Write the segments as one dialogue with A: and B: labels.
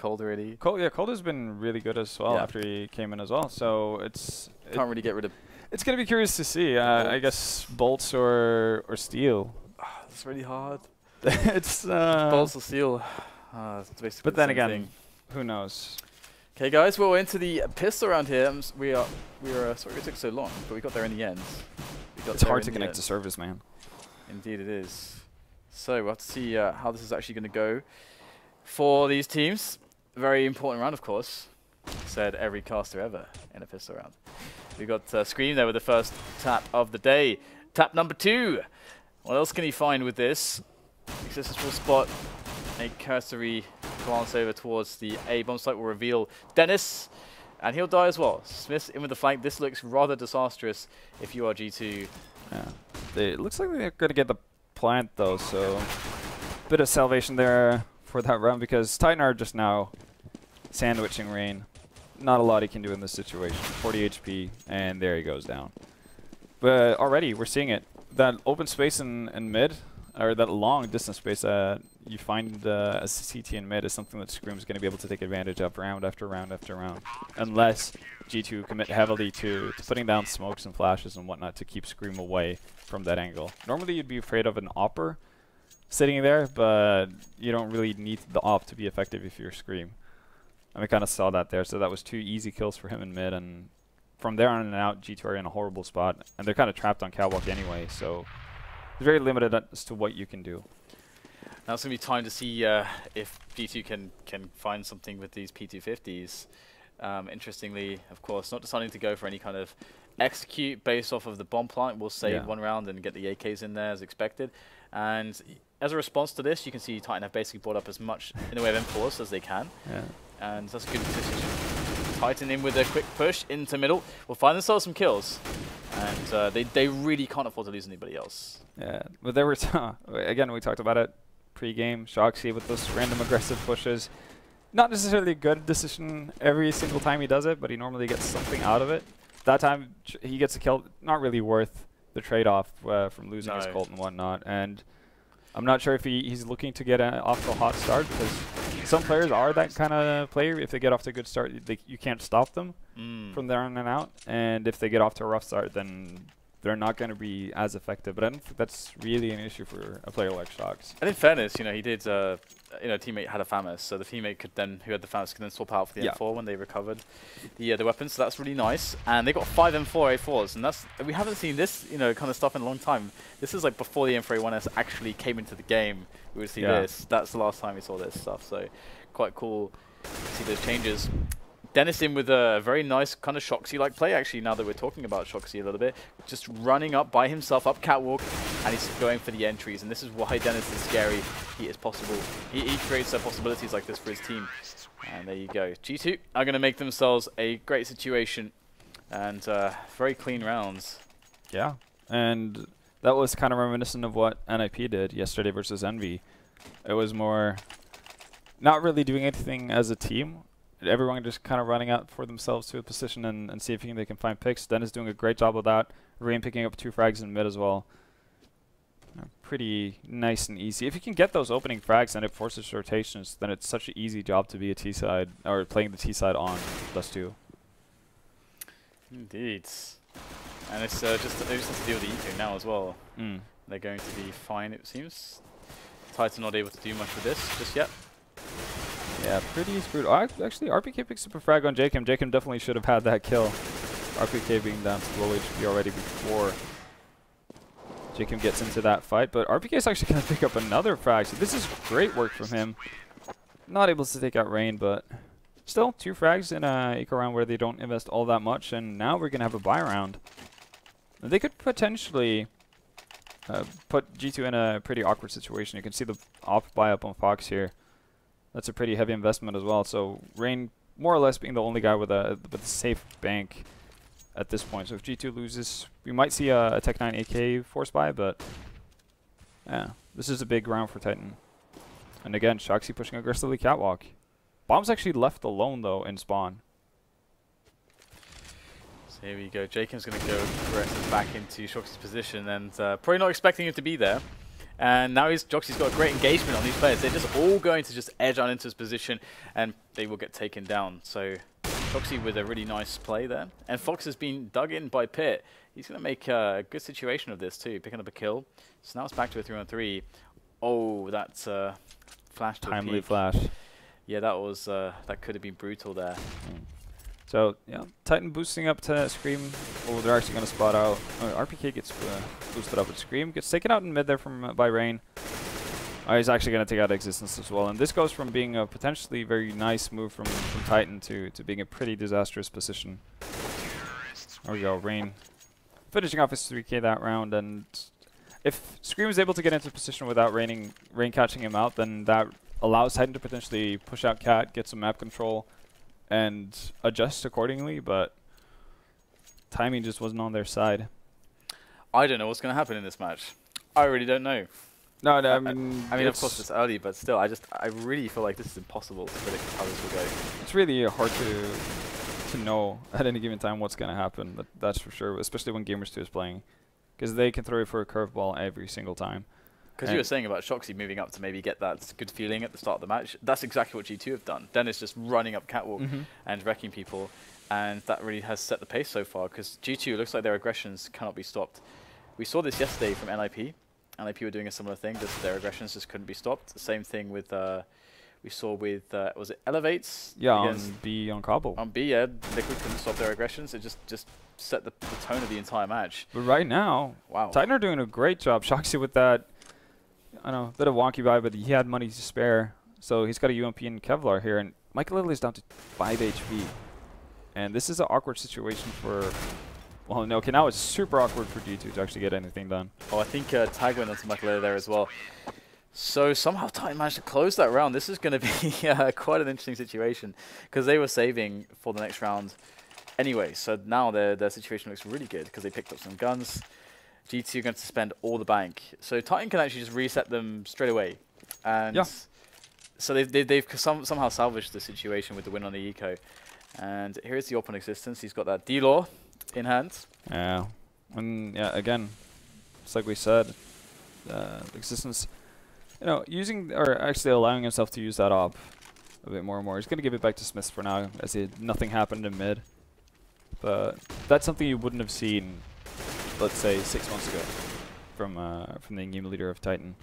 A: Cold already.
B: Cold has been really good as well after he came in as well. So
A: can't really get rid of.
B: It's gonna be curious to see. I guess bolts or steel.
A: It's really hard.
B: It's
A: bolts or steel. It's basically
B: but then
A: the same
B: again,
A: thing.
B: who knows?
A: Okay, guys, well, we're into the pistol round here. We were sorry it took so long, but we got there in the end.
B: It's hard to connect to service, man.
A: Indeed, it is. So we'll have to see how this is actually going to go for these teams. Very important round, of course. Said every caster ever in a pistol round. We got Scream there with the first tap of the day. Tap number 2. What else can he find with this? Successful spot. A cursory glance over towards the A bomb site will reveal Dennis, and he'll die as well. Smith's in with the flank. This looks rather disastrous if you are G2.
B: Yeah, it looks like they're going to get the plant though, so bit of salvation there for that round because Titan are just now sandwiching Rain. Not a lot he can do in this situation. 40 HP, and there he goes down. But already we're seeing it. That open space in mid, or that long distance space that you find as CT in mid is something that Scream's going to be able to take advantage of round after round after round. Unless G2 commit heavily to putting down smokes and flashes and whatnot to keep Scream away from that angle. Normally you'd be afraid of an opper sitting there, but you don't really need the op to be effective if you're Scream. And we kind of saw that there, so that was 2 easy kills for him in mid, and from there on and out, G2 are in a horrible spot, and they're kind of trapped on catwalk anyway, so it's very limited as to what you can do.
A: Now it's going to be time to see if G2 can find something with these P250s. Interestingly, of course, not deciding to go for any kind of execute based off of the bomb plant. We'll save one round and get the AKs in there as expected. And as a response to this, you can see Titan have basically brought up as much in the way of M4s as they can. Yeah. And that's a good decision. Titan in with a quick push into middle. Will find themselves some kills. And they really can't afford to lose anybody else.
B: Yeah, but there were again, we talked about it pre-game. shox with those random aggressive pushes. Not necessarily a good decision every single time he does it, but he normally gets something out of it. That time he gets a kill, not really worth the trade-off from losing his Colt and whatnot. And I'm not sure if he's looking to get off to a hot start, because some players are that kind of player. If they get off to a good start, you can't stop them from there on and out. And if they get off to a rough start, then they're not going to be as effective. But I don't think that's really an issue for a player like shox.
A: And in fairness, you know, he did, teammate had a FAMAS, so the teammate could then, who had the FAMAS, could then swap out for the M4 when they recovered the weapons. So that's really nice. And they got 5 M4 A4s, and we haven't seen this, kind of stuff in a long time. This is like before the M4A1S actually came into the game. We would see this. That's the last time we saw this stuff. So quite cool to see those changes. Dennis in with a very nice kind of shoxy-like play, actually, now that we're talking about shoxy a little bit. Just running up by himself, up catwalk, and he's going for the entries. And this is why Dennis is scary. He is possible. He creates possibilities like this for his team. And there you go. G2 are going to make themselves a great situation. And very clean rounds.
B: Yeah, and that was kind of reminiscent of what NIP did yesterday versus Envy. It was more not really doing anything as a team. Everyone just kind of running out for themselves to a position and see if they can find picks. Dennis doing a great job of that. Rain picking up 2 frags in mid as well. Pretty nice and easy. If you can get those opening frags and it forces rotations, then it's such an easy job to be a T side, or playing the T side on +2.
A: Indeed. And it's they just have to deal with the eco now as well. They're going to be fine, it seems. Titan not able to do much with this just yet.
B: Yeah, pretty screwed. Actually, RpK picks up a frag on jkaem. jkaem definitely should have had that kill. RpK being down to low HP already before jkaem gets into that fight. But RpK is actually going to pick up another frag. So this is great work from him. Not able to take out Rain, but still 2 frags in a eco round where they don't invest all that much. And now we're going to have a buy round. They could potentially put G2 in a pretty awkward situation. You can see the off buy up on Fox here. That's a pretty heavy investment as well. So Rain more or less being the only guy with a safe bank at this point. So if G2 loses, we might see a Tech 9 AK force buy, but yeah, this is a big round for Titan. And again, shox pushing aggressively catwalk. Bomb's actually left alone though in spawn.
A: So here we go. jkaem's going to go aggressive back into shox's position, and probably not expecting him to be there. And now Joxy's got a great engagement on these players. They're just all going to just edge on into his position, and they will get taken down. So Joxy with a really nice play there. And Fox has been dug in by Pit. He's going to make a good situation of this too, picking up a kill. So now it's back to a 3-on-3. Oh, that's flash to
B: timely
A: peak.
B: flash.
A: Yeah, that was that could have been brutal there.
B: So yeah, Titan boosting up to Scream. Oh, they're actually going to spot out. RPK gets boosted up with Scream. Gets taken out in mid there from by Rain. He's actually going to take out Existence as well. And this goes from being a potentially very nice move from Titan to being a pretty disastrous position. There we go, Rain finishing off his 3K that round. And if Scream is able to get into position without Rain catching him out, then that allows Titan to potentially push out Cat, get some map control, and adjust accordingly, but timing just wasn't on their side.
A: I don't know what's going to happen in this match. I really don't know.
B: No, I mean,
A: of course it's early, but still, I really feel like this is impossible to predict how this will go.
B: It's really hard to know at any given time what's going to happen, that's for sure, especially when Gamers2 is playing, because they can throw you for a curveball every single time.
A: Because you were saying about Shoxy moving up to maybe get that good feeling at the start of the match. That's exactly what G2 have done. Dennis just running up catwalk and wrecking people, and that really has set the pace so far, because G2 looks like their aggressions cannot be stopped. We saw this yesterday from NIP. NIP were doing a similar thing, just their aggressions just couldn't be stopped. The same thing with, we saw with, was it Elevates?
B: Yeah, on B, on Cobble.
A: On B, yeah, Liquid couldn't stop their aggressions. It just set the tone of the entire match.
B: But right now,
A: wow,
B: Titan are doing a great job. Shoxy with that, I don't know, bit of wonky vibe, but he had money to spare. So he's got a UMP and Kevlar here, and Maikelele is down to 5 HP. And this is an awkward situation for... Well, no, okay, now it's super awkward for G2 to actually get anything done.
A: Oh, I think tag went onto Maikelele there as well. So somehow Titan managed to close that round. This is going to be quite an interesting situation, because they were saving for the next round anyway. So now their situation looks really good, because they picked up some guns. G2 are going to spend all the bank. So Titan can actually just reset them straight away. And yeah, so they've somehow salvaged the situation with the win on the eco. And here's the Op on Existence. He's got that D-Law in hand.
B: Yeah. And yeah, again, it's like we said, Existence, you know, using, or actually allowing himself to use that op a bit more and more. He's going to give it back to Smith for now, as nothing happened in mid. But that's something you wouldn't have seen, let's say, 6 months ago from the game leader of Titan.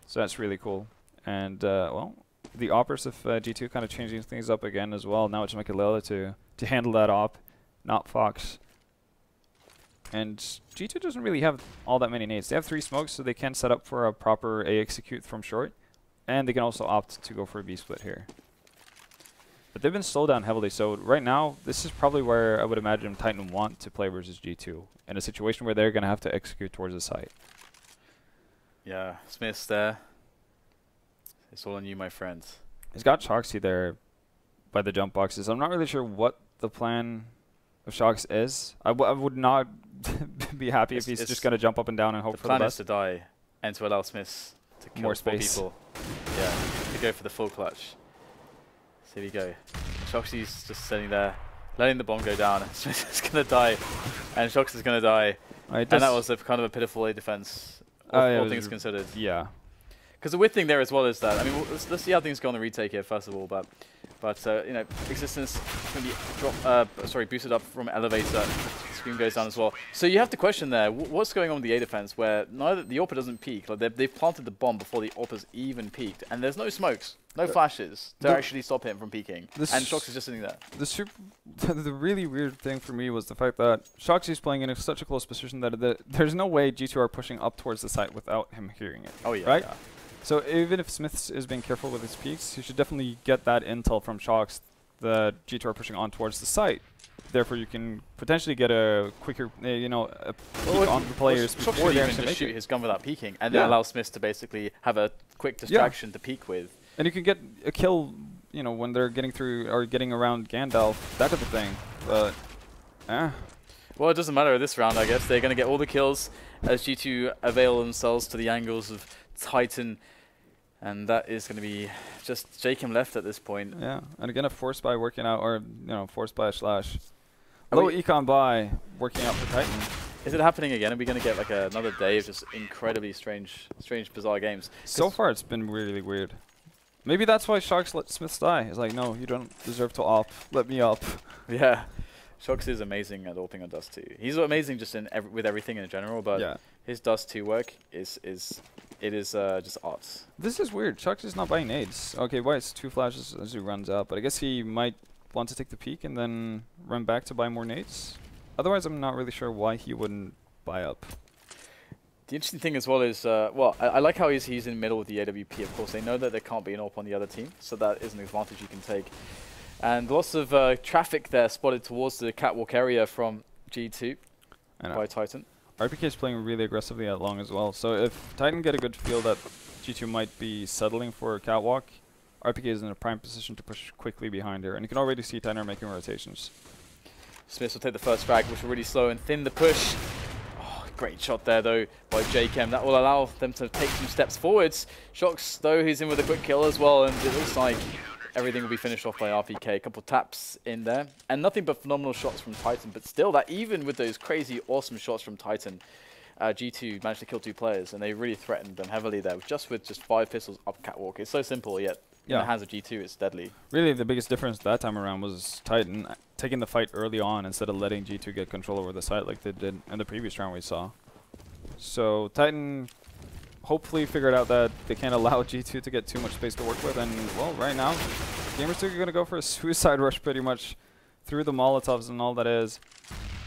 B: So that's really cool. And, well, the oppers of G2 kind of changing things up again as well. Now it's Maikelele to handle that op, not Fox. And G2 doesn't really have all that many nades. They have 3 smokes, so they can set up for a proper A execute from short. And they can also opt to go for a B split here. But they've been slowed down heavily, so right now, this is probably where I would imagine Titan want to play versus G2, in a situation where they're going to have to execute towards the site.
A: Yeah, Smith's there. It's all on you, my friends.
B: He's got Shoxy there by the jump boxes. I'm not really sure what the plan of shox is. I would not be happy if he's just going to jump up and down and hope for the best.
A: The plan is to die and to allow Smith to kill
B: more
A: 4
B: space.
A: people. Yeah, to go for the full clutch. So here we go. Shoxy's just sitting there, letting the bomb go down. Smith is going to die, and Shox is going to die. And that was kind of a pitiful A defense, all things considered.
B: Yeah.
A: Because the weird thing there as well is that, I mean, let's see how things go on the retake here first of all. But you know, Existence can be boosted up from Elevator. Scream goes down as well. So you have to question there, what's going on with the A defense, where neither the AWP doesn't peak. Like they've planted the bomb before the AWP has even peaked, and there's no smokes, no flashes to actually stop him from peaking. And Shox is just sitting there.
B: The really weird thing for me was the fact that Shoxy's playing in such a close position that there's no way G2 are pushing up towards the site without him hearing it.
A: Oh yeah.
B: Right?
A: Yeah.
B: So even if Smith is being careful with his peaks, he should definitely get that intel from Shox that G2 are pushing on towards the site. Therefore, you can potentially get a quicker, you know, a peek on the players before they actually
A: shoot his gun without peeking, and then allow Smith to basically have a quick distraction to peek with.
B: And you can get a kill, you know, when they're getting through or getting around Gandalf, that type of thing. But,
A: well, it doesn't matter this round, I guess. They're going to get all the kills as G2 avail themselves to the angles of Titan. And that is going to be just jkaem left at this point. Yeah,
B: and again, a force buy working out, or, you know, force buy / low econ buy working out for Titan.
A: Is it happening again? Are we going to get like another day of just incredibly strange, bizarre games?
B: So far, it's been really weird. Maybe that's why shox let SmithZz die. He's like, no, you don't deserve to op. Let me op.
A: Yeah. shox is amazing at AWPing on Dust 2. He's amazing just in with everything in general, but his Dust 2 work is just art.
B: This is weird. shox is not buying nades. Okay, why it's 2 flashes as he runs out, but I guess he might want to take the peek and then run back to buy more nades. Otherwise, I'm not really sure why he wouldn't buy up.
A: The interesting thing as well is, well, I like how he's in the middle with the AWP. Of course, they know that there can't be an AWP on the other team, so that is an advantage you can take. And lots of traffic there spotted towards the catwalk area from G2 by Titan.
B: RpK is playing really aggressively at long as well. So if Titan get a good feel that G2 might be settling for a catwalk, RpK is in a prime position to push quickly behind her. And you can already see Titan making rotations.
A: SmithZz will take the first frag, which will really slow and thin the push. Oh, great shot there, though, by jkaem. That will allow them to take some steps forwards. shox, though, he's in with a quick kill as well, and it looks like everything will be finished off by RpK. A couple taps in there, and nothing but phenomenal shots from Titan. But still, that even with those crazy, awesome shots from Titan, G2 managed to kill 2 players, and they really threatened them heavily there, just with just 5 pistols up catwalk. It's so simple, yet in the hands of G2, it's deadly.
B: Really, the biggest difference that time around was Titan taking the fight early on instead of letting G2 get control over the site like they did in the previous round we saw. So Titan hopefully figured out that they can't allow G2 to get too much space to work with, and well, right now, Gamers 2 are going to go for a suicide rush pretty much through the Molotovs and all that is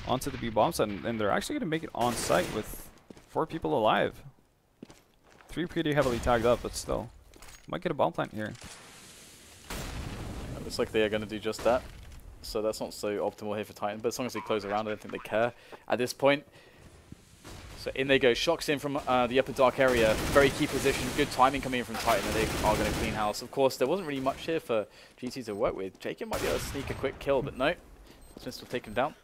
B: onto the B bomb site, and they're actually going to make it on site with 4 people alive. 3 pretty heavily tagged up, but still. Might get a bomb plant here.
A: It looks like they are going to do just that. So that's not so optimal here for Titan, but as long as they close around, I don't think they care at this point. So in they go, shox in from the upper dark area, very key position, good timing coming in from Titan, and they are going to clean house. Of course, there wasn't really much here for G2 to work with. jkaem might be able to sneak a quick kill, but no, SmithZz will take him down.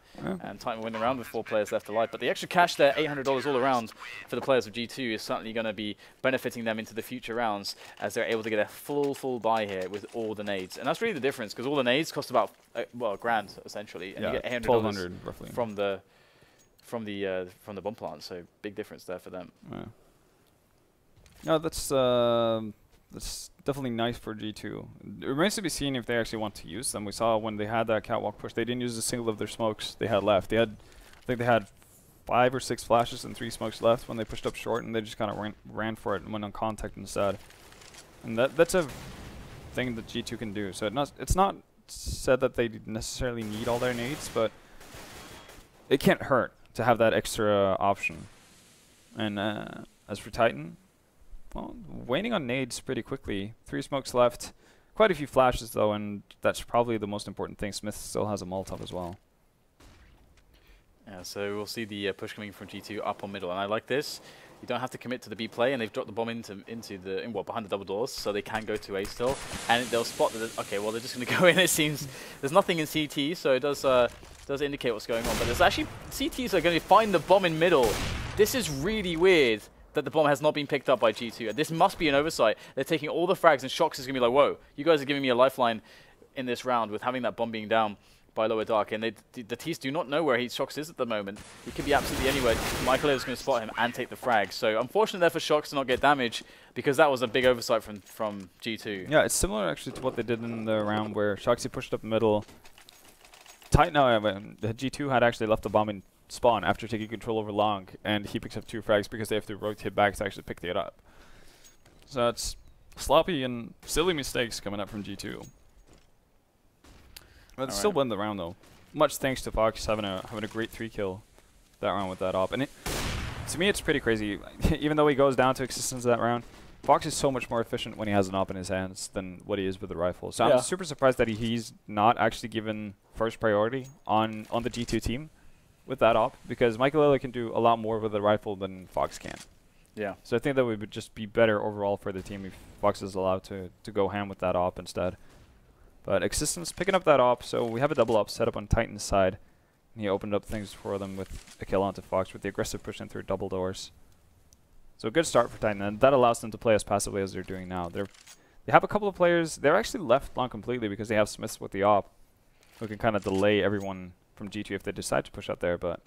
A: And Titan will win the round with 4 players left alive. But the extra cash there, $800 all around for the players of G2, is certainly going to be benefiting them into the future rounds as they're able to get a full buy here with all the nades. And that's really the difference, because all the nades cost about, well, $1,000 essentially, and you get $800
B: roughly
A: from the bomb plant. So big difference there for them.
B: No, that's definitely nice for G2. It remains to be seen if they actually want to use them. We saw when they had that catwalk push, they didn't use a single of their smokes they had left. They had, I think they had 5 or 6 flashes and 3 smokes left when they pushed up short, and they just kind of ran for it and went on contact instead. And that's a thing that G2 can do. So it's not said that they necessarily need all their nades, but it can't hurt to have that extra option. And as for Titan, well, waiting on nades pretty quickly. 3 smokes left. Quite a few flashes, though, and that's probably the most important thing. SmithZz still has a Molotov as well.
A: Yeah, so we'll see the push coming from G2 up on middle. And I like this. You don't have to commit to the B play, and they've dropped the bomb behind the double doors, so they can go to A still. And they'll spot that, okay, well, they're just going to go in. It seems there's nothing in CT, so it does indicate what's going on. But there's actually, CTs are going to find the bomb in middle. This is really weird that the bomb has not been picked up by G2. This must be an oversight. They're taking all the frags, and shox is going to be like, whoa, you guys are giving me a lifeline in this round with having that bomb being down by lower dark. And the T's do not know where shox is at the moment. He could be absolutely anywhere. Maikelele is going to spot him and take the frag. So unfortunate there for shox to not get damage, because that was a big oversight from G2. Yeah,
B: it's similar actually to what they did in the round where shox pushed up middle. Titan, the G2 had actually left the bomb in spawn after taking control over long, and he picks up 2 frags because they have to rotate back to actually pick it up. So it's sloppy and silly mistakes coming up from G2. But still win the round though. Much thanks to Fox having a great 3 kill that round with that op. And to me it's pretty crazy. Even though he goes down to existence that round, Fox is so much more efficient when he has an op in his hands than what he is with the rifle. So I'm super surprised that he's not actually given first priority on the G2 team with that op, because Maikelele can do a lot more with the rifle than Fox can.
A: Yeah.
B: So I think that would just be better overall for the team if Fox is allowed to go ham with that op instead. But Existence picking up that op, so we have a double op set up on Titan's side. And he opened up things for them with a kill onto Fox with the aggressive push in through double doors. So a good start for Titan, and that allows them to play as passively as they're doing now. They have a couple of players, they're actually left long completely because they have SmithZz with the op, who can kind of delay everyone from G2 if they decide to push out there, but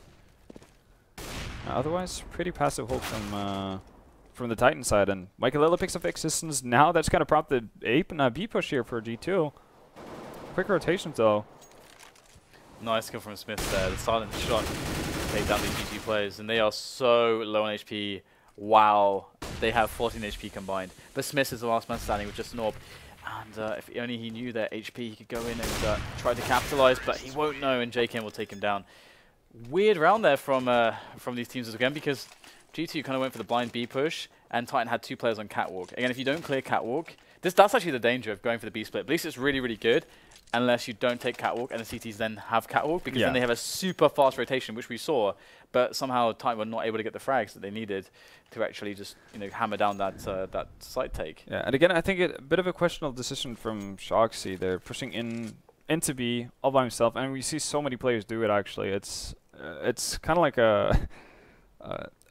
B: Otherwise, pretty passive hold from the Titan side, and Maikelele picks up existence. Now that's kind of prompted a B push here for G2. Quick rotations though.
A: Nice kill from Smith there. The silent shot take down these G2 players, and they are so low on HP. Wow, they have 14 HP combined. But Smith is the last man standing with just an orb. And if only he knew their HP, he could go in and try to capitalize, but he won't know, and jkaem will take him down. Weird round there from these teams again, because G2 kind of went for the blind B push, and Titan had 2 players on Catwalk. Again, if you don't clear Catwalk, that's actually the danger of going for the B split. At least it's really, really good, unless you don't take Catwalk, and the CTs then have Catwalk, because then they have a super fast rotation, which we saw, but somehow Titan were not able to get the frags that they needed to actually just, you know, hammer down that side take.
B: Yeah, and again, I think a bit of a questionable decision from shox. They're pushing into B all by himself, and we see so many players do it. Actually, it's kind of like a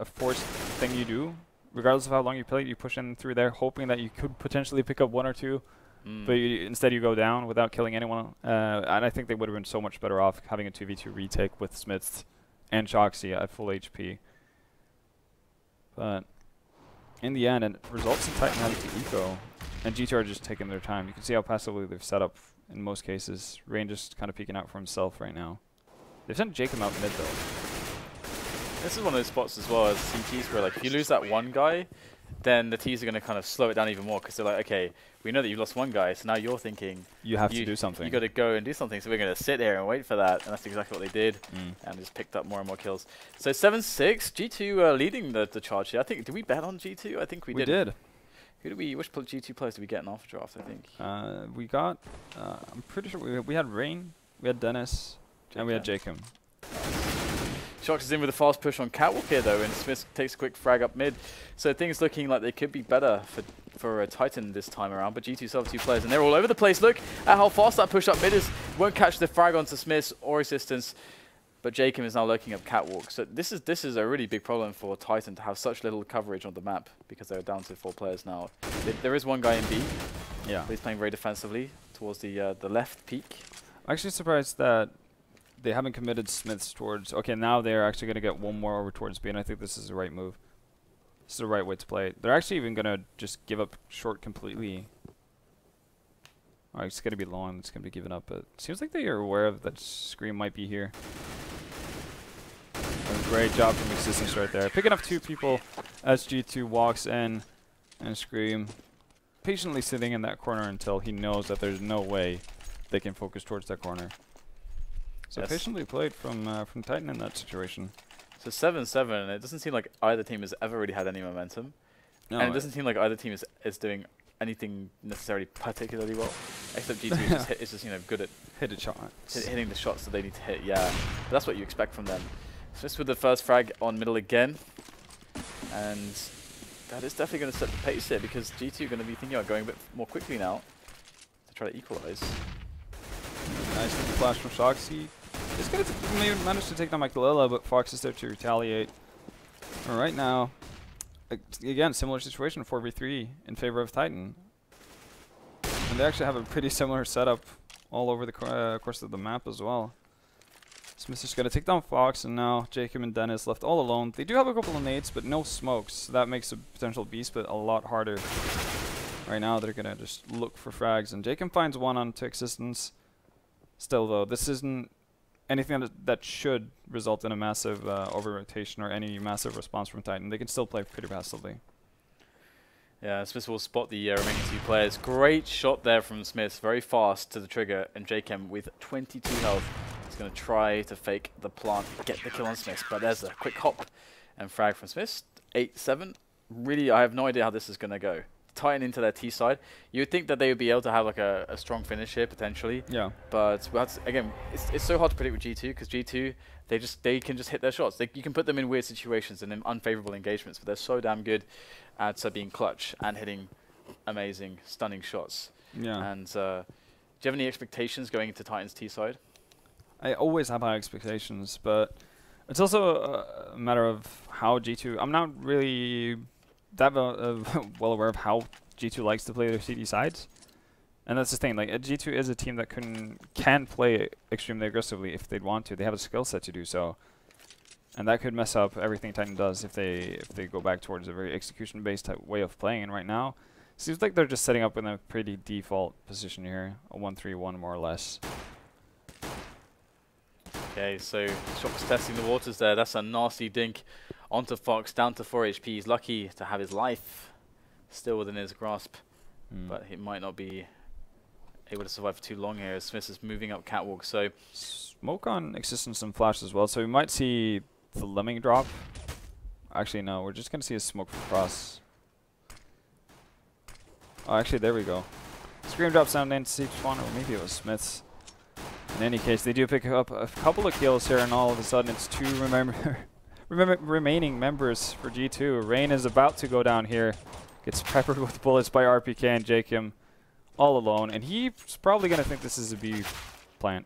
B: forced thing you do, regardless of how long you play. You push in through there, hoping that you could potentially pick up 1 or 2, but instead you go down without killing anyone. And I think they would have been so much better off having a 2v2 retake with SmithZz and shox at full HP. But in the end, it results in Titan having to eco, and G2 are just taking their time. You can see how passively they've set up in most cases. Rain just kind of peeking out for himself right now. They've sent jkaem out mid though.
A: This is one of those spots as well as CTs where, like, if you lose that one guy, then the T's are going to kind of slow it down even more, because they're like, okay, we know that you've lost one guy, so now you're thinking
B: you have to do something.
A: You got to go and do something, so we're going to sit here and wait for that, and that's exactly what they did, and just picked up more and more kills. So 7-6, G2 leading the charge here. I think, did we bet on G2? I think we did.
B: We did.
A: Who did we? Which G2 players did we get in Alpha Draft? I think.
B: We got. I'm pretty sure we had Rain, we had Dennis, and we had jkaem.
A: shox is in with a fast push on Catwalk here though, and Smith takes a quick frag up mid. So things looking like they could be better for Titan this time around, but G2 still have 2 players, and they're all over the place. Look at how fast that push up mid is. Won't catch the frag onto Smith or assistance, but jkaem is now lurking up Catwalk. So this is a really big problem for Titan to have such little coverage on the map, because they're down to 4 players now. There is one guy in B. Yeah. But he's playing very defensively towards the left peak.
B: I'm actually surprised that they haven't committed SmithZz towards... Okay, now they're actually going to get 1 more over towards B, and I think this is the right move. This is the right way to play it. They're actually even going to just give up short completely. Alright, it's going to be long. It's going to be given up, but it seems like they are aware of that Scream might be here. Great job from existence right there. Picking up 2 people as G2 walks in, and Scream patiently sitting in that corner until he knows that there's no way they can focus towards that corner. So patiently played from Titan in that situation.
A: So 7-7, it doesn't seem like either team has ever really had any momentum. No, and it doesn't seem like either team is doing anything necessarily particularly well. Except G2 is just, you know, good at hitting the shots that they need to hit, yeah. But that's what you expect from them. Just with the first frag on middle again. And that is definitely going to set the pace here, because G2 are going to be thinking about going a bit more quickly now to try to equalize.
B: Nice little flash from shox. He is going to manage to take down Maikelele, but Fox is there to retaliate. And right now, again, similar situation, 4v3 in favor of Titan. And they actually have a pretty similar setup all over the course of the map as well. SmithZz going to take down Fox, and now jkaem and Dennis left all alone. They do have a couple of nades, but no smokes. So that makes a potential B split a lot harder. Right now, they're going to just look for frags, and jkaem finds 1 onto existence. Still, though, this isn't anything that should result in a massive over-rotation or any massive response from Titan. They can still play pretty passively.
A: Yeah, SmithZz will spot the remaining 2 players. Great shot there from SmithZz, very fast to the trigger, and jkaem with 22 health is going to try to fake the plant, get the kill on SmithZz, but there's a quick hop and frag from SmithZz. 8-7. Really, I have no idea how this is going to go. Titan into their T side. You would think that they would be able to have like a strong finish here potentially. Yeah. But again, it's so hard to predict with G2, because G2 they can just hit their shots. You can put them in weird situations and in unfavorable engagements, but they're so damn good at being clutch and hitting amazing, stunning shots. Yeah. And do you have any expectations going into Titan's T side?
B: I always have high expectations, but it's also a matter of how G2. I'm not really that well aware of how G2 likes to play their CD sides, and that's the thing. Like G2 is a team that can play extremely aggressively if they'd want to. They have a skill set to do so. And that could mess up everything Titan does if they go back towards a very execution-based type way of playing. And right now, seems like they're just setting up in a pretty default position here, a 1-3-1 more or less.
A: Okay, so shox testing the waters there. That's a nasty dink onto Fox, down to 4 HP. He's lucky to have his life still within his grasp, but he might not be able to survive for too long here as SmithZz is moving up catwalk. So
B: smoke on existence and flash as well, so we might see the lemming drop. Actually, no, we're just going to see a smoke across. Oh, actually, there we go. Scream drop sound into C1, or maybe it was SmithZz. In any case, they do pick up a couple of kills here, and all of a sudden it's 2 remaining members for G2. Rain is about to go down here. Gets peppered with bullets by RpK and jkaem all alone, and he's probably going to think this is a B plant.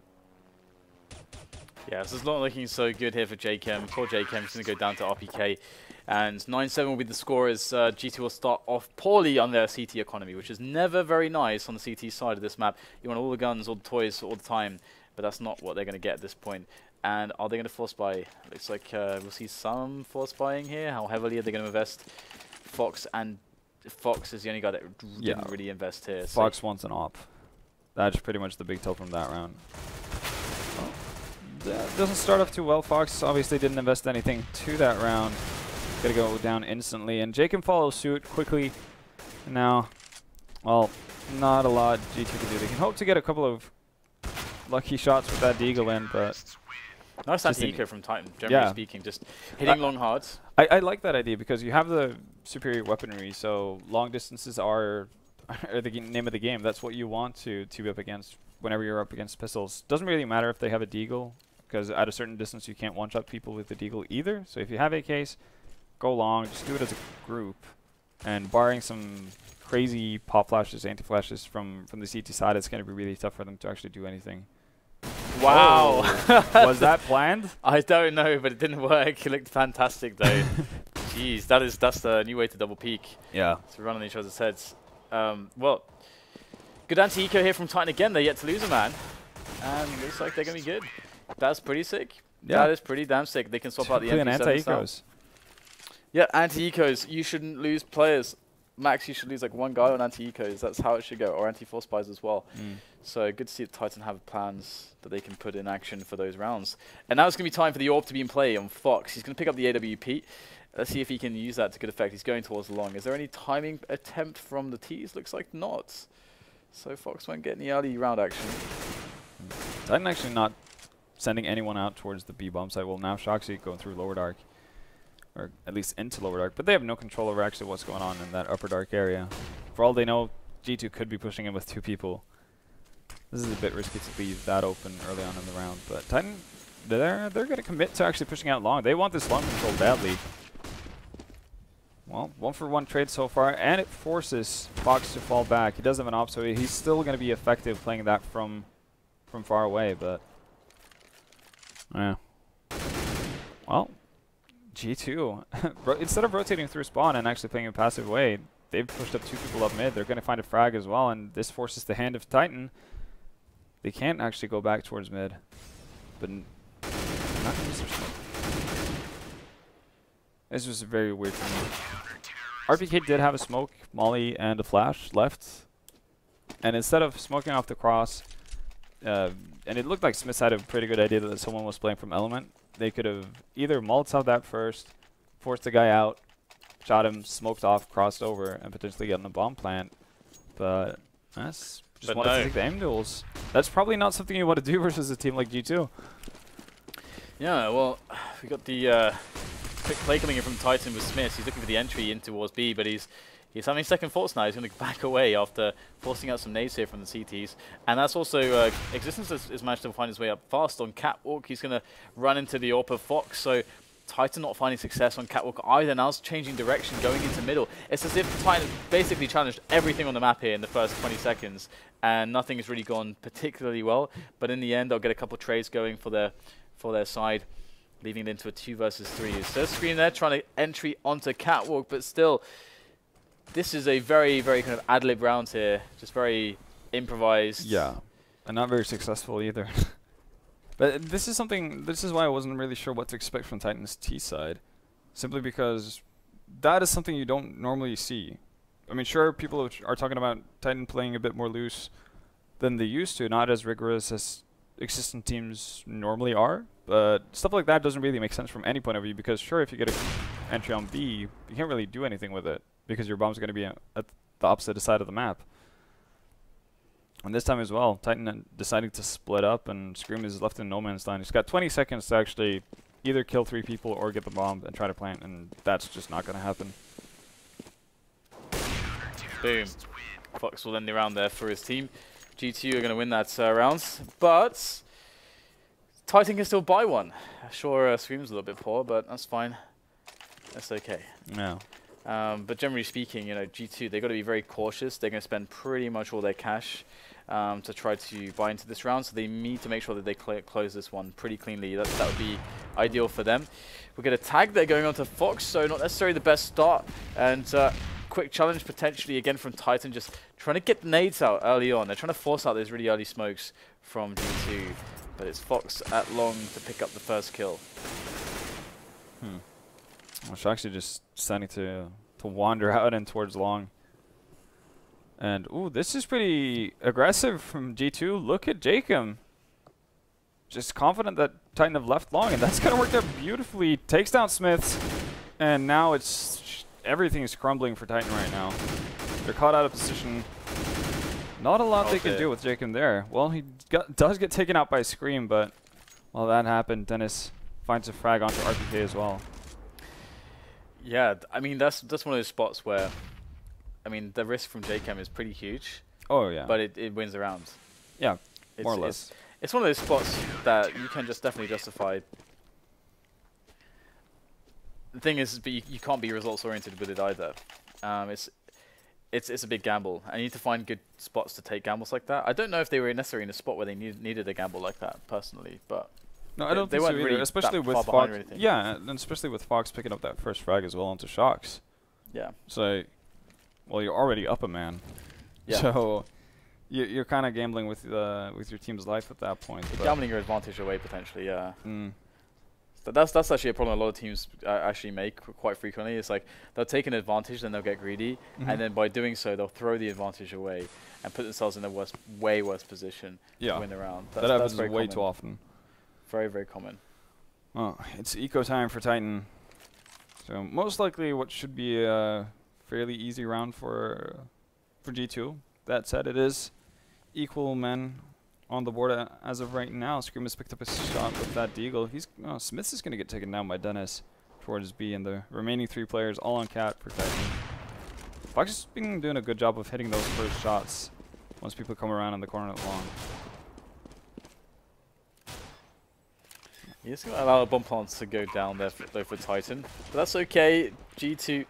A: Yeah, so it's not looking so good here for jkaem. Poor jkaem is going to go down to RpK. And 9-7 will be the score as G2 will start off poorly on their CT economy, which is never very nice on the CT side of this map. You want all the guns, all the toys, all the time, but that's not what they're going to get at this point. And are they going to force buy? Looks like we'll see some force buying here. How heavily are they going to invest? Fox is the only guy that didn't really invest here.
B: Fox wants an op. That's pretty much the big tell from that round. Doesn't start off too well. Fox obviously didn't invest anything to that round. Gonna go down instantly, and jkaem follows suit quickly. Now, well, not a lot G2 can do. They can hope to get a couple of lucky shots with that deagle in, but
A: nice anti-eco from Titan, generally speaking, just hitting long hard.
B: I like that idea because you have the superior weaponry, so long distances are the name of the game. That's what you want to be up against whenever you're up against pistols. Doesn't really matter if they have a deagle, because at a certain distance you can't one-shot people with the deagle either. So if you have AKs, go long, just do it as a group, and barring some crazy pop flashes, anti-flashes from the CT side, it's going to be really tough for them to actually do anything.
A: Wow.
B: Oh. Was that planned?
A: I don't know, but it didn't work. It looked fantastic though. Jeez, that's the new way to double peek.
B: Yeah.
A: To run on each other's heads. Well, good anti-eco here from Titan again. They're yet to lose a man, and looks like they're going to be good. That's pretty sick. Yeah. That is pretty damn sick. They can swap out the
B: anti-ecos.
A: Yeah, anti-ecos. You shouldn't lose players. Max, you should lose like one guy on anti-ecos. That's how it should go. Or anti-force buys as well. So good to see that Titan have plans that they can put in action for those rounds. And now it's going to be time for the AWP to be in play on Fox. He's going to pick up the AWP. Let's see if he can use that to good effect. He's going towards the long. Is there any timing attempt from the T's? Looks like not. So Fox won't get any early round action.
B: Titan actually not sending anyone out towards the B bomb site. Well, now shox going through lower dark. Or at least into lower dark, but they have no control over actually what's going on in that upper dark area. For all they know, G2 could be pushing in with 2 people. This is a bit risky to leave that open early on in the round, but Titan, they're going to commit to actually pushing out long. They want this long control badly. Well, 1-for-1 trade so far, and it forces Fox to fall back. He does have an op, so he's still going to be effective playing that from far away, but yeah. Well, G2, instead of rotating through spawn and actually playing a passive way, they've pushed up 2 people up mid. They're going to find a frag as well, and this forces the hand of Titan. They can't actually go back towards mid, but not going to use their smoke. This was very weird for me. RpK did have a smoke, molly, and a flash left, and instead of smoking off the cross, and it looked like SmithZz had a pretty good idea that someone was playing from Element. They could have either Molotov that first, forced the guy out, shot him, smoked off, crossed over, and potentially gotten a bomb plant. But that's just wanted to take the aim duels. That's probably not something you want to do versus a team like G2.
A: Yeah, well, we got the quick play coming in from Titan with SmithZz. He's looking for the entry in towards B, but he's having second thoughts now. He's going to back away after forcing out some nades here from the CTs. And that's also, Existence has managed to find his way up fast on catwalk. He's going to run into the AWP of Fox. So Titan not finding success on catwalk either. Now it's changing direction, going into middle. It's as if Titan basically challenged everything on the map here in the first 20 seconds. And nothing has really gone particularly well. But in the end, they'll get a couple trades going for their side, leaving it into a 2 versus 3. So screen there, trying to entry onto catwalk, but still, this is a very, very kind of ad-lib round here. Just very improvised.
B: Yeah, and not very successful either. But this is something. This is why I wasn't really sure what to expect from Titan's T side, simply because that is something you don't normally see. I mean, sure, people are talking about Titan playing a bit more loose than they used to, not as rigorous as existing teams normally are. But stuff like that doesn't really make sense from any point of view, because sure, if you get an entry on B, you can't really do anything with it because your bomb's going to be at the opposite side of the map. And this time as well, Titan deciding to split up, and Scream is left in no man's land. He's got 20 seconds to actually either kill 3 people or get the bomb and try to plant, and that's just not going to happen.
A: Boom. Fox will end the round there for his team. G2 are going to win that round, but Titan can still buy one. Sure, Scream's a little bit poor, but that's fine. That's okay.
B: Yeah.
A: But generally speaking, you know, G2, they've got to be very cautious. They're going to spend pretty much all their cash to try to buy into this round, so they need to make sure that they close this one pretty cleanly. That would be ideal for them. We get a tag there going on to Fox, so not necessarily the best start. And quick challenge potentially again from Titan, just trying to get nades out early on. They're trying to force out those really early smokes from G2, but it's Fox at long to pick up the first kill.
B: Well, shox just starting to wander out and towards long. And, ooh, this is pretty aggressive from G2. Look at jkaem. Just confident that Titan have left long, and that's going to work out beautifully. Takes down SmithZz, and now it's everything is crumbling for Titan right now. They're caught out of position. Not a lot they can do with jkaem there. Well, he does get taken out by Scream, but while that happened, Dennis finds a frag onto RpK as well.
A: Yeah, I mean, that's one of those spots where, I mean, the risk from jkaem is pretty huge. Oh, yeah. But it wins the round.
B: Yeah, more or less.
A: It's one of those spots that you can just definitely justify. The thing is, but you can't be results-oriented with it either. It's a big gamble, and you need to find good spots to take gambles like that. I don't know if they were necessarily in a spot where they needed a gamble like that, personally, but...
B: No, I don't think so either, really, especially with Fox. Yeah, and especially with Fox picking up that first frag as well onto shox.
A: Yeah.
B: So, well, you're already up a man. Yeah. So, you're kind of gambling with your team's life at that point.
A: You're gambling your advantage away potentially, yeah. But that's actually a problem a lot of teams actually make quite frequently. It's like they'll take an advantage, then they'll get greedy, and then by doing so, they'll throw the advantage away and put themselves in a way worse position to win the round.
B: That happens way too often.
A: Very, very common.
B: Well, it's eco time for Titan. So most likely what should be a fairly easy round for G2. That said, it is equal men on the board as of right now. Scream has picked up a shot with that deagle. SmithZz is going to get taken down by Dennis towards B, and the remaining 3 players all on cat for Titan. Fox has been doing a good job of hitting those first shots once people come around in the corner at long.
A: He's going to allow a bump on to go down there for Titan. But that's okay. G2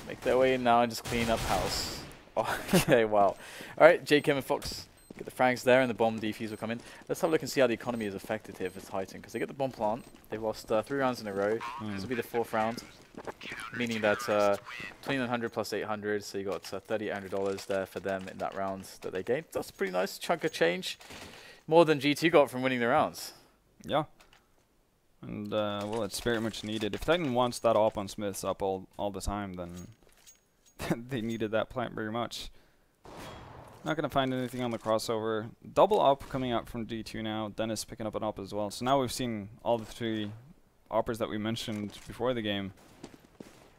A: make their way in now and just clean up house. Okay, wow. Alright, jkaem and Fox get the frags there and the bomb defuse will come in. Let's have a look and see how the economy is affected here for Titan. Because they get the bomb plant. They've lost 3 rounds in a row. This will be the 4th round. Meaning that 2,900 plus 800. So you got $3,800 there for them in that round that they gained. That's a pretty nice chunk of change. More than G2 got from winning the rounds.
B: Yeah. And, well, it's very much needed. If Titan wants that op on SmithZz up all the time, then they needed that plant very much. Not going to find anything on the crossover. Double op coming out from G2 now. Dennis picking up an op as well. So now we've seen all the 3 oppers that we mentioned before the game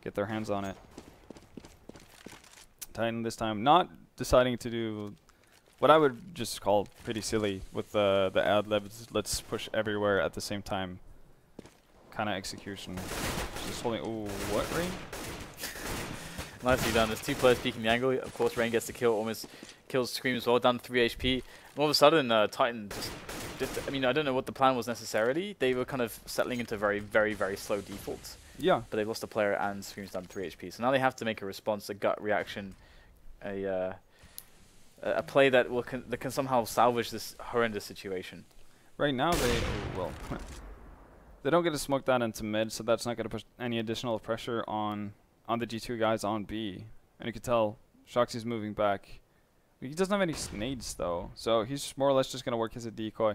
B: get their hands on it. Titan this time not deciding to do what I would just call pretty silly with the ad libs. Let's push everywhere at the same time kind of execution. Just holding. Ooh, what, Rain?
A: Nicely done. There's 2 players peeking the angle. Of course, Rain gets the kill, almost kills Scream as well, down to 3 HP. And all of a sudden, Titan just, I mean, I don't know what the plan was necessarily. They were kind of settling into very, very, very slow defaults.
B: Yeah.
A: But they've lost a player and Scream's down to 3 HP. So now they have to make a response, a gut reaction, a play that can somehow salvage this horrendous situation.
B: Right now, they don't get to smoke that into mid, so that's not going to put any additional pressure on the G2 guys on B. And you can tell shox is moving back. He doesn't have any nades though, so he's more or less just going to work as a decoy.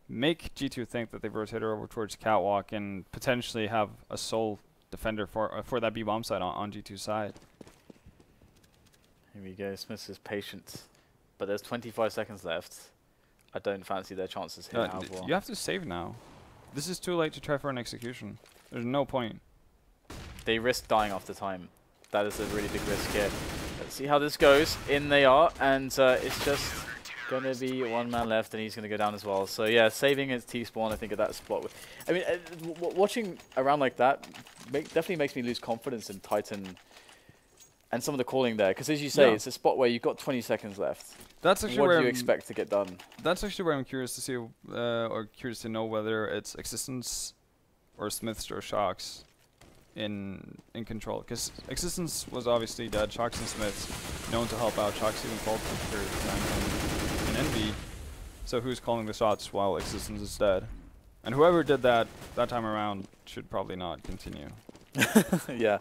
B: make G2 think that they've rotated over towards Catwalk and potentially have a sole defender for that B-bomb side on G2's side.
A: Here we go, SmithZz is patient, but there's 25 seconds left. I don't fancy their chances here. However.
B: You have to save now. This is too late to try for an execution. There's no point.
A: They risk dying after time. That is a really big risk here. Let's see how this goes. In they are, and it's just going to be one man left, and he's going to go down as well. So yeah, saving his T-spawn, I think, at that spot. I mean, watching a round like that definitely makes me lose confidence in Titan and some of the calling there. Because as you say, it's a spot where you've got 20 seconds left.
B: That's actually
A: what do you expect to get done?
B: That's actually where I'm curious to see, or curious to know whether it's Existence or SmithZz or shox in control. Because Existence was obviously dead. shox and SmithZz known to help out. shox even called for in Envy. So who's calling the shots while Existence is dead? And whoever did that time around should probably not continue.
A: Yeah,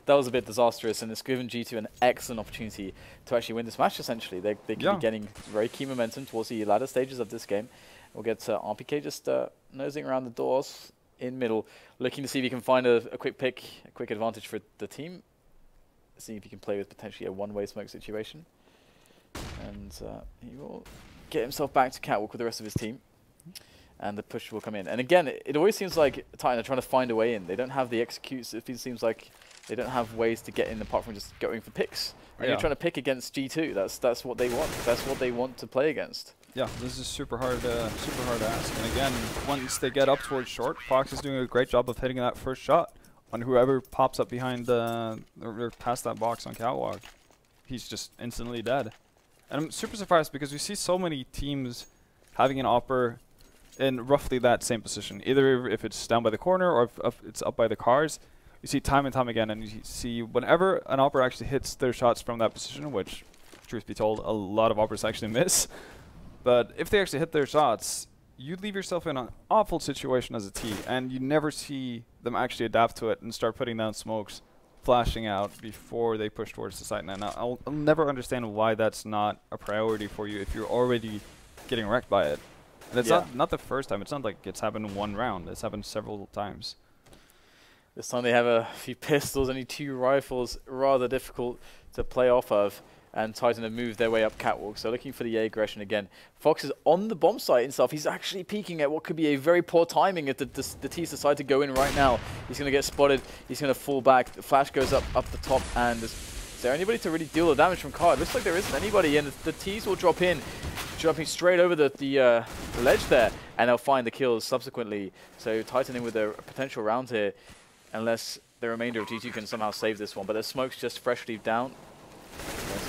A: that was a bit disastrous, and it's given G2 an excellent opportunity to actually win this match, essentially. They could be getting very key momentum towards the latter stages of this game. We'll get RpK just nosing around the doors in middle, looking to see if he can find a quick pick, a quick advantage for the team. See if he can play with potentially a one-way smoke situation. And he will get himself back to Catwalk with the rest of his team. And the push will come in. And again, it always seems like Titan are trying to find a way in. They don't have the executes. It seems like they don't have ways to get in apart from just going for picks. And you're trying to pick against G2. That's what they want. That's what they want to play against. Yeah,
B: this is super hard to ask. And again, once they get up towards short, Fox is doing a great job of hitting that first shot on whoever pops up behind or past that box on Catwalk. He's just instantly dead. And I'm super surprised because we see so many teams having an Opper in roughly that same position. Either if it's down by the corner or if it's up by the cars. You see time and time again, and you see whenever an Opper actually hits their shots from that position, which, truth be told, a lot of Oppers actually miss. But if they actually hit their shots, you leave yourself in an awful situation as a T, and you never see them actually adapt to it and start putting down smokes, flashing out before they push towards the site. And I'll never understand why that's not a priority for you if you're already getting wrecked by it. And it's not the first time. It's not like it's happened in one round. It's happened several times.
A: This time they have a few pistols, only 2 rifles, rather difficult to play off of. And Titan have moved their way up Catwalk, so looking for the A aggression again. Fox is on the bomb site himself. He's actually peeking at what could be a very poor timing if the T's decide to go in right now. He's going to get spotted. He's going to fall back. The flash goes up the top, and is there anybody to really deal the damage from Car? It looks like there isn't anybody, and the T's will drop in, jumping straight over the ledge there, and they'll find the kills subsequently. So Titan in with a potential round here, unless the remainder of G2 can somehow save this one. But the smoke's just freshly down.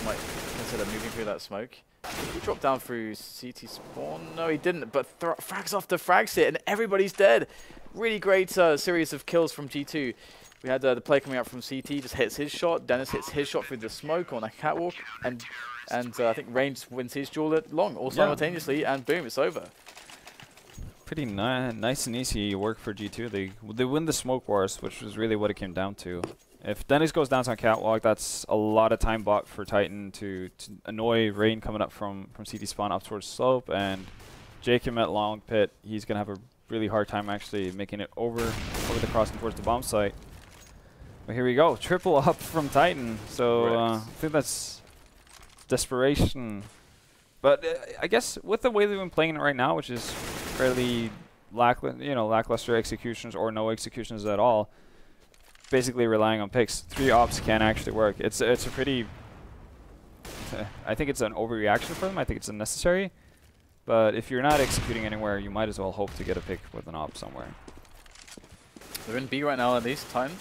A: Might consider moving through that smoke. He dropped down through CT spawn. No, he didn't, but frags after frags hit, and everybody's dead. Really great series of kills from G2. We had the player coming out from CT, just hits his shot. Dennis hits his shot through the smoke on a Catwalk, and I think Rain wins his duel at long, all simultaneously, and boom, it's over.
B: Pretty nice and easy work for G2. They win the smoke wars, which was really what it came down to. If Dennis goes down on Catwalk, that's a lot of time bought for Titan to annoy Rain coming up from CT spawn up towards slope, and jkaem at long pit, he's going to have a really hard time actually making it over the crossing towards the bomb site. But here we go, triple up from Titan, so I think that's desperation. But I guess with the way they've been playing it right now, which is fairly lackluster executions or no executions at all, basically relying on picks, 3 ops can actually work. It's a pretty, I think it's an overreaction for them. I think it's unnecessary. But if you're not executing anywhere, you might as well hope to get a pick with an op somewhere.
A: They're in B right now at least, time.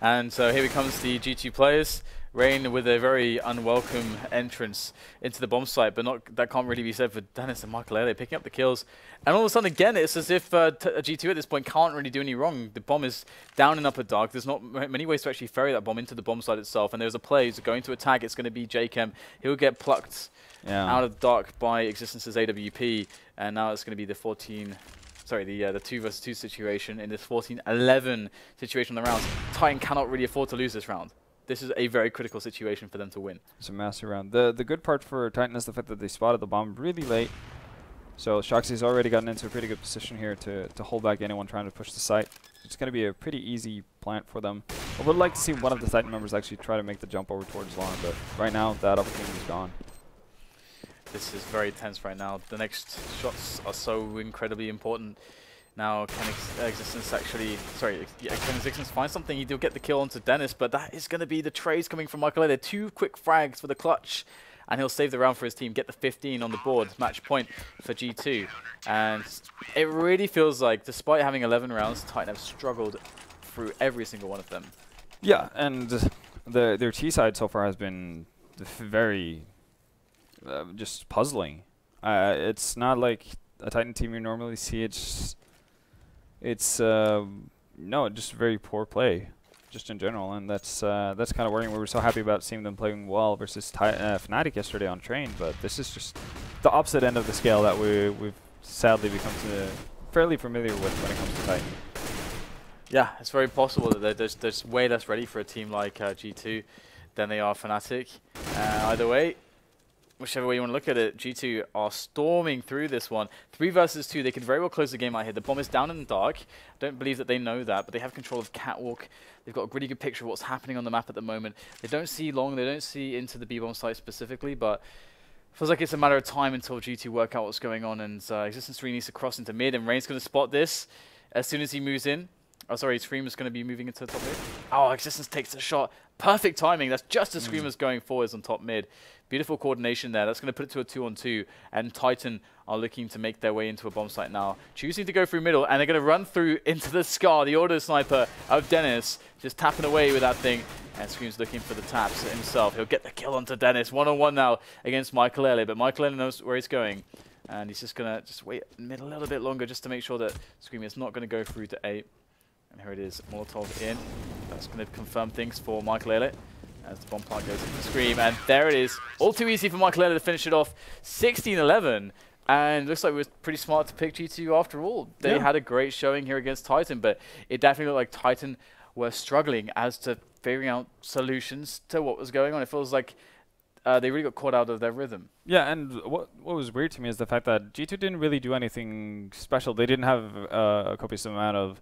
A: And so here comes the G2 players. Rain with a very unwelcome entrance into the bomb site, but that can't really be said for Dennis and Maikelele picking up the kills. And all of a sudden, again, it's as if G2 at this point can't really do any wrong. The bomb is down in upper dark. There's not many ways to actually ferry that bomb into the bomb site itself. And there's a play who's going to attack. It's going to be jkaem. He'll get plucked out of the dark by Existence's AWP. And now it's going to be the 2 versus 2 situation in this 14-11 situation on the rounds. Titan cannot really afford to lose this round. This is a very critical situation for them to win.
B: It's a massive round. The good part for Titan is the fact that they spotted the bomb really late. So shoxy's already gotten into a pretty good position here to hold back anyone trying to push the site. It's going to be a pretty easy plant for them. I would like to see one of the Titan members actually try to make the jump over towards long, but right now that opportunity is gone.
A: This is very tense right now. The next shots are so incredibly important. Now can Existence actually, can Existence find something? He do get the kill onto Dennis, but that is going to be the trades coming from Maikelele. 2 quick frags for the clutch, and he'll save the round for his team, get the 15 on the board, match point for G2. And it really feels like, despite having 11 rounds, Titan have struggled through every single one of them.
B: Yeah, and their T side so far has been very just puzzling. It's not like a Titan team you normally see. It's no, just very poor play, just in general, and that's kind of worrying. We were so happy about seeing them playing well versus Fnatic yesterday on Train, but this is just the opposite end of the scale that we've sadly become fairly familiar with when it comes to Titan.
A: Yeah, it's very possible that they're just way less ready for a team like G2 than they are Fnatic. Either way, whichever way you want to look at it, G2 are storming through this one. 3 versus 2, they could very well close the game out here. The bomb is down in the dark. I don't believe that they know that, but they have control of Catwalk. They've got a really good picture of what's happening on the map at the moment. They don't see long, they don't see into the B-bomb site specifically, but feels like it's a matter of time until G2 work out what's going on, and Existence 3 needs to cross into mid, and Rain's going to spot this as soon as he moves in. Oh, sorry, Screamer's going to be moving into the top mid. Oh, Existence takes a shot. Perfect timing. That's just as Screamer's going forwards on top mid. Beautiful coordination there. That's going to put it to a 2-on-2. And Titan are looking to make their way into a bomb site now. Choosing to go through middle, and they're going to run through into the Scar, the auto sniper of Dennis. Just tapping away with that thing. And Scream's looking for the taps himself. He'll get the kill onto Dennis. 1-on-1 now against Maikelele. But Maikelele knows where he's going. And he's just going to wait mid a little bit longer just to make sure that Scream is not going to go through to 8. And here it is, Molotov in. That's going to confirm things for Maikelele as the bomb plant goes into the Scream. And there it is. All too easy for Maikelele to finish it off. 16-11. And looks like it was pretty smart to pick G2 after all. They had a great showing here against Titan, but it definitely looked like Titan were struggling as to figuring out solutions to what was going on. It feels like they really got caught out of their rhythm. Yeah, and what was weird to me is the fact that G2 didn't really do anything special. They didn't have a copious amount of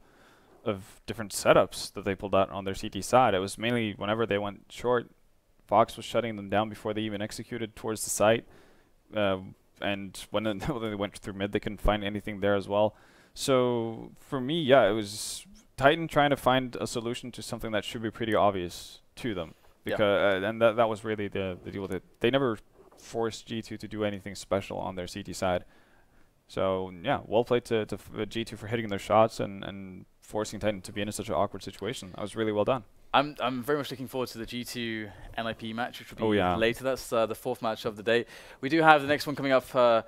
A: different setups that they pulled out on their CT side. It was mainly whenever they went short, Fox was shutting them down before they even executed towards the site. And when they went through mid, they couldn't find anything there as well. So for me, yeah, it was Titan trying to find a solution to something that should be pretty obvious to them. Because and that was really the deal with it. They never forced G2 to do anything special on their CT side. So yeah, well played to G2 for hitting their shots and forcing Titan to be in such an awkward situation. That was really well done. I'm very much looking forward to the G2 NIP match, which will be later. That's the 4th match of the day. We do have the next one coming up, and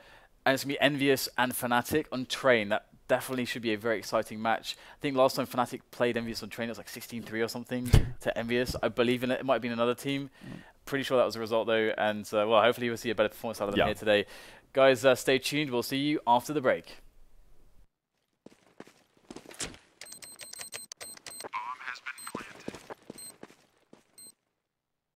A: it's going to be Envious and Fnatic on Train. That definitely should be a very exciting match. I think last time Fnatic played Envious on Train, it was like 16-3 or something to Envious. I believe in it. It might have been another team. Pretty sure that was the result, though. And, well, hopefully we'll see a better performance out of them here today. Guys, stay tuned. We'll see you after the break.